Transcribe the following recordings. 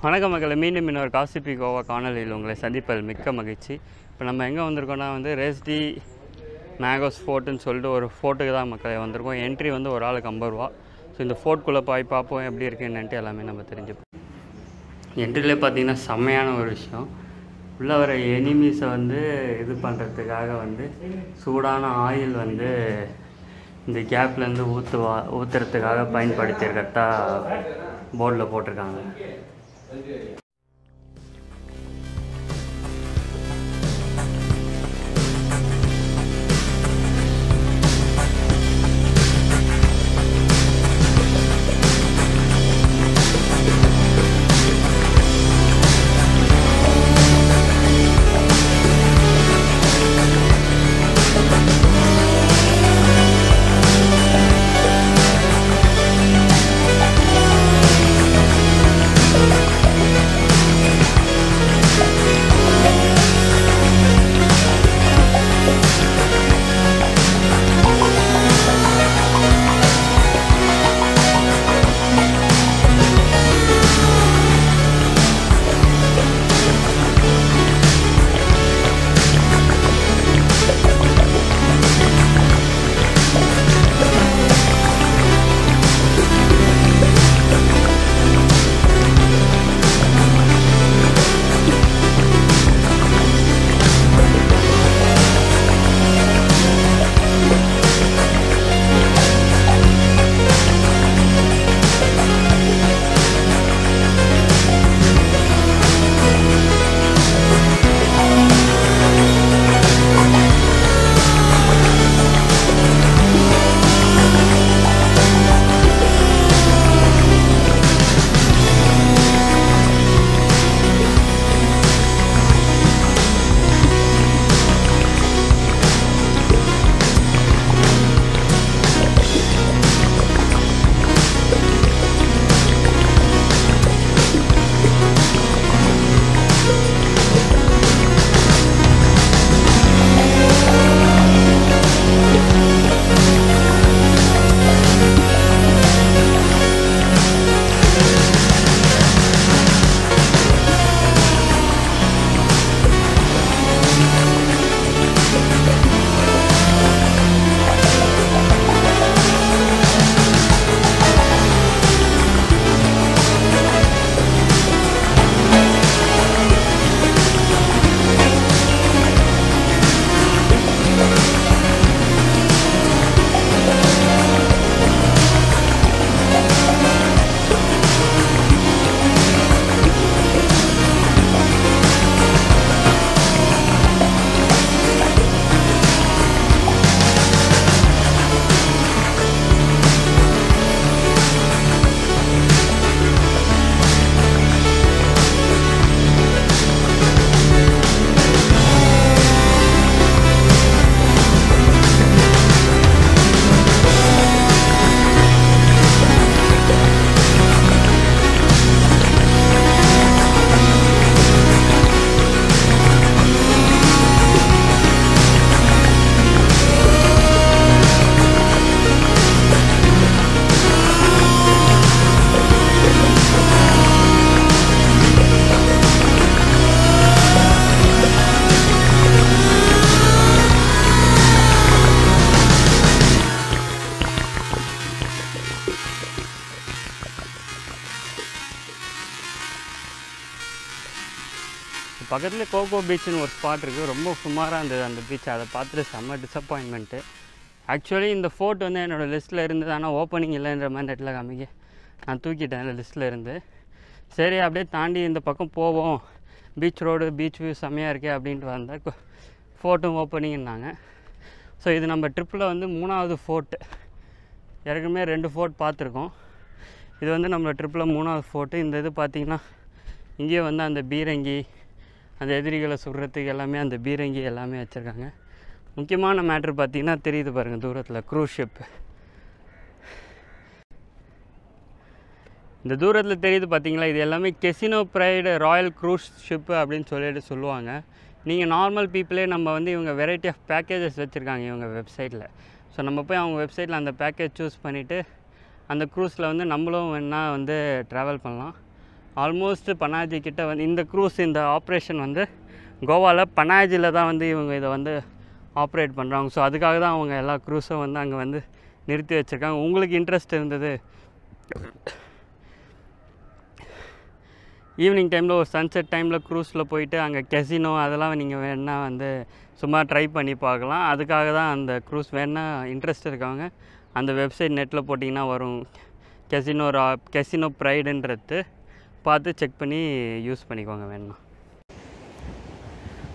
வணக்கம் மக்களை, மீண்டும் இன்னொரு காசிப்பி கோவா காணொலியில் உங்களை சந்திப்பதில் மிக்க மகிழ்ச்சி. இப்போ நம்ம எங்கே வந்திருக்கோம்னா ரெய்ஸ் மேகோஸ் ஃபோர்ட்டுன்னு சொல்லிட்டு ஒரு ஃபோர்ட்டுக்கு தான் மக்களை வந்திருக்கோம். என்ட்ரி ஒரு ஆளுக்கு 50 ரூபா. ஸோ இந்த ஃபோர்ட்டுக்குள்ளே போய் பார்ப்போம் எப்படி இருக்குன்னுட்டு எல்லாமே நம்ம தெரிஞ்சுப்போம். என்ட்ரிலே பார்த்தீங்கன்னா செம்மையான ஒரு விஷயம். உள்ளே வர எனிமீஸை இது பண்ணுறதுக்காக சூடான ஆயில் இந்த கேப்லேருந்து ஊற்றுறதுக்காக பயன்படுத்தியிருக்கிறதா போர்டில் போட்டிருக்காங்க. பக்கத்தில் கோகோ பீச்சுன்னு ஒரு ஸ்பாட் இருக்குது. ரொம்ப சுமாராக இருந்தது அந்த பீச். அதை பார்த்துட்டு செம்ம டிசப்பாயின்மெண்ட்டு. ஆக்சுவலி இந்த ஃபோர்ட் என்னோடய லிஸ்ட்டில் இருந்தது, ஆனால் ஓப்பனிங் இல்லைன்ற மாதிரி நெட்டில் காமிக்க நான் தூக்கிட்டேன் அந்த லிஸ்ட்டில் இருந்து. சரி அப்படியே தாண்டி இந்த பக்கம் போவோம், பீச் ரோடு பீச் வியூ செம்மையாக இருக்கே அப்படின்ட்டு வந்தால் ஃபோர்ட்டும் ஓப்பனிங்னாங்க. ஸோ இது நம்ம ட்ரிப்பில் 3வது ஃபோர்ட்டு. ஏற்கனவே 2 ஃபோர்ட் பார்த்துருக்கோம். இது நம்ம ட்ரிப்பில் 3வது ஃபோர்ட்டு. இந்த இது பார்த்திங்கன்னா இங்கேயே அந்த பீரங்கி, அந்த எதிரிகளை சுடுறதுக்கு எல்லாமே அந்த பீரங்கி எல்லாமே வச்சுருக்காங்க. முக்கியமான மேட்ரு பார்த்திங்கன்னா தெரியுது பாருங்கள் தூரத்தில் க்ரூஸ் ஷிப்பு. இந்த தூரத்தில் தெரியுது பார்த்திங்களா, இது எல்லாமே Casino Pride Royal cruise ship அப்படின்னு சொல்லுவாங்க. நீங்கள் நார்மல் பீப்புளே நம்ம இவங்க வெரைட்டி ஆஃப் பேக்கேஜஸ் வச்சுருக்காங்க இவங்க வெப்சைட்டில். ஸோ நம்ம போய் அவங்க வெப்சைட்டில் அந்த பேக்கேஜ் சூஸ் பண்ணிவிட்டு அந்த க்ரூஸில் நம்மளும் வேணால் ட்ராவல் பண்ணலாம். ஆல்மோஸ்ட் பனாஜி கிட்ட வந்து இந்த க்ரூஸ் இந்த ஆப்ரேஷன் வந்து கோவாவில் பனாஜியில் தான் வந்து இவங்க இதை வந்து ஆப்ரேட் பண்ணுறாங்க. ஸோ அதுக்காக தான் அவங்க எல்லா க்ரூஸும் வந்து அங்கே வந்து நிறுத்தி வச்சுருக்காங்க. உங்களுக்கு இன்ட்ரெஸ்ட் இருந்தது ஈவினிங் டைமில் ஒரு சன்செட் டைமில் க்ரூஸில் போயிட்டு அங்கே கெசினோ அதெல்லாம் நீங்கள் வேணால் வந்து சும்மா ட்ரை பண்ணி பார்க்கலாம். அதுக்காக தான் அந்த க்ரூஸ் வேணால் இன்ட்ரெஸ்ட் இருக்கவங்க அந்த வெப்சைட் நெட்டில் போட்டிங்கன்னா வரும். கெசினோ ப்ரைடுன்றது பார்த்து செக் பண்ணி யூஸ் பண்ணிக்கோங்க வேணுமா.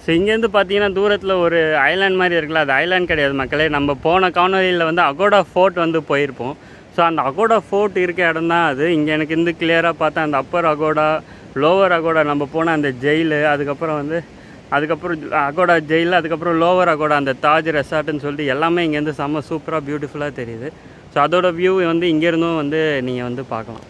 ஸோ இங்கேருந்து பார்த்தீங்கன்னா தூரத்தில் ஒரு ஐலாண்ட் மாதிரி இருக்குல்ல, அது ஐலாண்ட் கிடையாது மக்களே. நம்ம போன காணொலியில் வந்து அகோடா ஃபோர்ட் வந்து போயிருப்போம். ஸோ அந்த அகோடா ஃபோர்ட் இருக்க இடம் தான் அது. இங்கே எனக்கு இந்த கிளியராக பார்த்தா அந்த அப்பர் அகோடா, லோவர் அகோடா, நம்ம போன அந்த ஜெயிலு, அதுக்கப்புறம் அகோடா ஜெயில், அதுக்கப்புறம் லோவர் அகோடா அந்த தாஜ் ரெசார்ட்டுன்னு சொல்லிட்டு எல்லாமே இங்கேருந்து செம்ம சூப்பராக பியூட்டிஃபுல்லாக தெரியுது. ஸோ அதோட வியூ வந்து இங்கேருந்தும் வந்து நீங்கள் வந்து பார்க்கலாம்.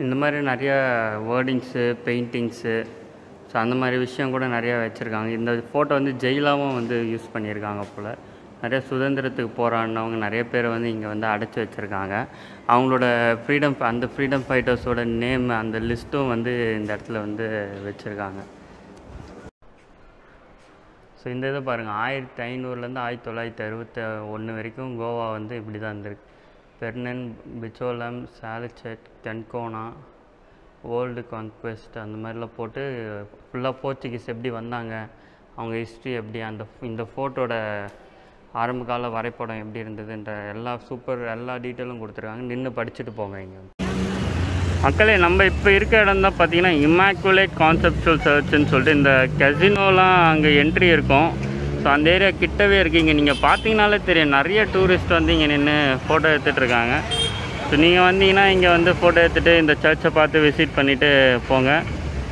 இந்த மாதிரி நிறையா வேர்டிங்ஸு, பெயிண்டிங்ஸு, ஸோ அந்த மாதிரி விஷயம் கூட நிறையா வச்சுருக்காங்க. இந்த ஃபோட்டோ வந்து ஜெயிலாகவும் வந்து யூஸ் பண்ணியிருக்காங்க போல். நிறைய சுதந்திரத்துக்கு போராடினவங்க நிறைய பேரை வந்து இங்கே வந்து அடைச்சி வச்சுருக்காங்க. அவங்களோட அந்த ஃப்ரீடம் ஃபைட்டர்ஸோட நேம் அந்த லிஸ்ட்டும் வந்து இந்த இடத்துல வந்து வச்சுருக்காங்க. ஸோ இந்த இதை பாருங்கள், 1500லேருந்து 1961 வரைக்கும் கோவா வந்து இப்படி தான் இருந்திருக்கு. பெர்னன், பிச்சோலம், சாலிச்செட், கென்கோனா, ஓல்டு கான்குவெஸ்ட் அந்த மாதிரிலாம் போட்டு ஃபுல்லாக போர்ச்சுகீஸ் எப்படி வந்தாங்க, அவங்க ஹிஸ்ட்ரி எப்படி, இந்த ஃபோட்டோட ஆரம்பகால வரைபடம் எப்படி இருந்ததுன்ற எல்லா டீட்டெயிலும் கொடுத்துருக்காங்க. நின்று படிச்சுட்டு போங்க. இங்கே மக்களே நம்ம இப்போ இருக்க இடம் தான் பார்த்தீங்கன்னா இம்மாக்குலேட் கான்செப்சுவல் சர்ச்சுன்னு சொல்லிட்டு இந்த கெசினோலாம் அங்கே என்ட்ரி இருக்கும். ஸோ அந்த ஏரியா கிட்டவே இருக்கீங்க. நீங்கள் பார்த்தீங்கனாலே தெரியும், நிறைய டூரிஸ்ட் வந்து இங்கே நின்று ஃபோட்டோ எடுத்துகிட்ருக்காங்க. ஸோ நீங்கள் வந்தீங்கன்னா இங்கே வந்து ஃபோட்டோ எடுத்துகிட்டு இந்த சர்ச்சை பார்த்து விசிட் பண்ணிவிட்டு போங்க.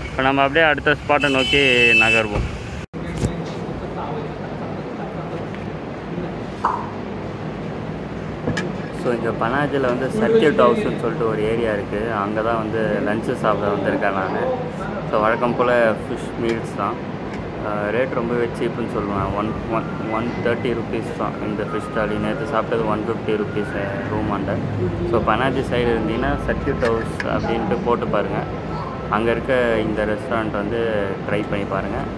இப்போ நம்ம அப்படியே அடுத்த ஸ்பாட்டை நோக்கி நகர்வோம். ஸோ இங்கே பனாஜியில் வந்து சர்க்கியூட் ஹவுஸ்ன்னு சொல்லிட்டு ஒரு ஏரியா இருக்குது. அங்கே தான் வந்து லஞ்சு சாப்பிட வந்திருக்கேன் நான். ஸோ வழக்கம் போல் ஃபிஷ் மீல்ஸ் தான். ரேட் ரொம்பவே சீப்புன்னு சொல்லுவேன். 130 rupees தான் இந்த ஃபிஷ் தாலி. நேற்று சாப்பிட்டது 150 rupees ரூம் ஆண்ட. ஸோ பனாஜி சைடு இருந்தீங்கன்னா சர்க்கியூட் ஹவுஸ் அப்படின்ட்டு போட்டு பாருங்கள். அங்கே இருக்க இந்த ரெஸ்டாரண்ட் வந்து ட்ரை பண்ணி பாருங்கள்.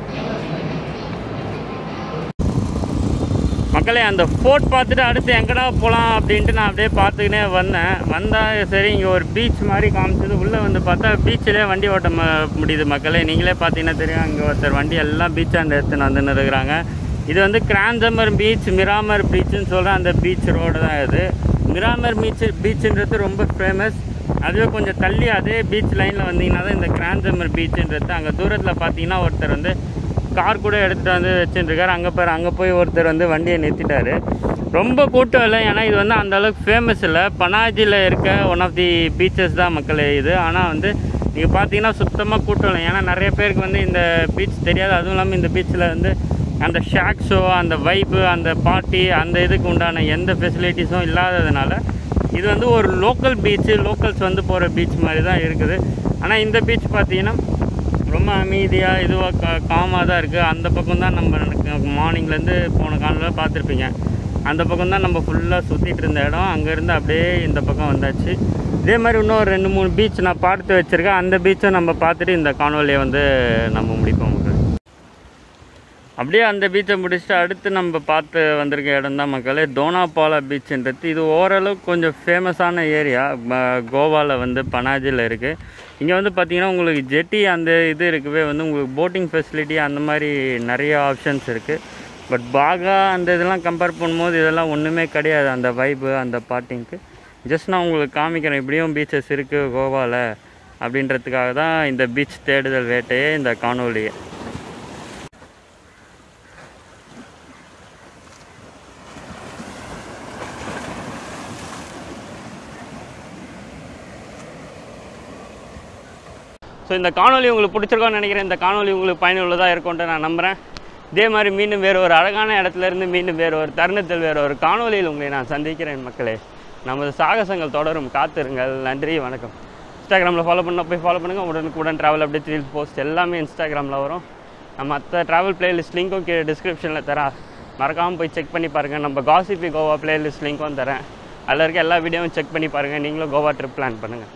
மக்களே அந்த ஃபோர்ட் பார்த்துட்டு அடுத்து எங்கடா போகலாம் அப்படின்ட்டு நான் அப்படியே பார்த்துக்கினே வந்தால் சரி இங்கே ஒரு பீச் மாதிரி காமிச்சது. உள்ளே வந்து பார்த்தா பீச்சிலே வண்டி ஓட்ட முடியுது மக்களே. நீங்களே பார்த்தீங்கன்னா தெரியும், இங்கே ஒருத்தர் வண்டி எல்லாம் பீச்சாண்ட எடுத்துன்னு வந்துன்னு இருக்கிறாங்க. இது வந்து கிரான்சமர் பீச், மிராமர் பீச்சுன்னு சொல்கிறேன். அந்த பீச் ரோடு தான் இது. மிராமர் பீச்சுன்றது ரொம்ப ஃபேமஸ். அதுவே கொஞ்சம் தள்ளி அதே பீச் லைனில் வந்தீங்கன்னா தான் இந்த கிரான்சமர் பீச்சுன்றது. அங்கே தூரத்தில் பார்த்தீங்கன்னா ஒருத்தர் வந்து கார் கூட எடுத்துகிட்டு வந்து வச்சுட்டுருக்காரு. அங்கே போய் ஒருத்தர் வந்து வண்டியை நிறுத்திட்டார். ரொம்ப கூட்டம் இல்லை, ஏன்னா இது வந்து அந்தளவுக்கு ஃபேமஸ் இல்லை. பனாஜியில் இருக்க ஒன் ஆஃப் தி பீச்சஸ் தான் மக்களே இது. ஆனால் வந்து நீங்கள் பார்த்தீங்கன்னா சுத்தமாக கூட்டம் இல்லை. ஏன்னா நிறைய பேருக்கு வந்து இந்த பீச் தெரியாது. அதுவும் இல்லாமல் இந்த பீச்சில் வந்து அந்த ஷாக் ஷோ, அந்த வைப்பு, அந்த பார்ட்டி, அந்த இதுக்கு உண்டான எந்த ஃபெசிலிட்டிஸும் இல்லாததுனால இது வந்து ஒரு லோக்கல் பீச்சு, லோக்கல்ஸ் வந்து போகிற பீச் மாதிரி தான் இருக்குது. ஆனால் இந்த பீச் பார்த்தீங்கன்னா ரொம்ப அமைதியாக இதுவாக காமாக தான் இருக்குது. அந்த பக்கம் தான் நம்ம மார்னிங்லேருந்து போன காலையில் பார்த்துருப்பீங்க. அந்த பக்கம் தான் நம்ம ஃபுல்லாக சுற்றிட்டு இருந்த இடம். அங்கேருந்து அப்படியே இந்த பக்கம் வந்தாச்சு. இதே மாதிரி இன்னும் 2-3 பீச் நான் பார்த்து வச்சுருக்கேன். அந்த பீச்சை நம்ம பார்த்துட்டு இந்த காணொலியை வந்து நம்ம முடிப்போம். அப்படியே அந்த பீச்சை முடிச்சுட்டு அடுத்து நம்ம பார்த்து வந்திருக்க இடம் தான் மக்களே டோனாபாலா பீச்சுன்றது. இது ஓரளவுக்கு கொஞ்சம் ஃபேமஸான ஏரியா கோவாவில் வந்து பனாஜியில் இருக்குது. இங்கே வந்து பார்த்திங்கன்னா உங்களுக்கு ஜெட்டி அந்த இது இருக்கவே வந்து உங்களுக்கு போட்டிங் ஃபெசிலிட்டி அந்த மாதிரி நிறைய ஆப்ஷன்ஸ் இருக்குது. பட் பாகா அந்த இதெல்லாம் கம்பேர் பண்ணும்போது இதெல்லாம் ஒன்றுமே கிடையாது. அந்த வைப்பு, அந்த பார்ட்டிங்க்கு ஜஸ்ட் நான் உங்களுக்கு காமிக்கிறேன் இப்படியும் பீச்சஸ் இருக்குது கோவாவில் அப்படின்றதுக்காக தான் இந்த பீச் தேடுதல் வேட்டையே இந்த காணொலியை. ஸோ இந்த காணொலி உங்களுக்கு பிடிச்சிருக்கோன்னு நினைக்கிறேன். இந்த காணொலி உங்களுக்கு பயனுள்ளதாக இருக்கும்ன்ட்டு நான் நம்புகிறேன். இதே மாதிரி மீண்டும் வேறு ஒரு அழகான இடத்துலேருந்து மீண்டும் வேறு ஒரு தருணத்தில் வேறு ஒரு காணொலியில் உங்களை நான் சந்திக்கிறேன் மக்களே. நமது சாகசங்கள் தொடரும், காத்திருங்கள். நன்றி, வணக்கம். இன்ஸ்டாகிராமில் ஃபாலோ பண்ண போய் ஃபாலோ பண்ணுங்கள். உடனுக்குடன் ட்ராவல் அப்டேட், ரீல்ஸ், போஸ்ட் எல்லாமே இன்ஸ்டாகிராமில் வரும். நான் மற்ற ட்ராவல் பிளேலிஸ்ட் லிங்க்கும் கீழே டிஸ்கிரிப்ஷனில் தரேன், மறக்காமல் போய் செக் பண்ணி பாருங்கள். நம்ம காசிபி கோவா பிளேலிஸ்ட் லிங்க்கும் தரேன், அதில் இருக்க எல்லா வீடியோவும் செக் பண்ணி பாருங்கள். நீங்களும் கோவா ட்ரிப் பிளான் பண்ணுங்கள்.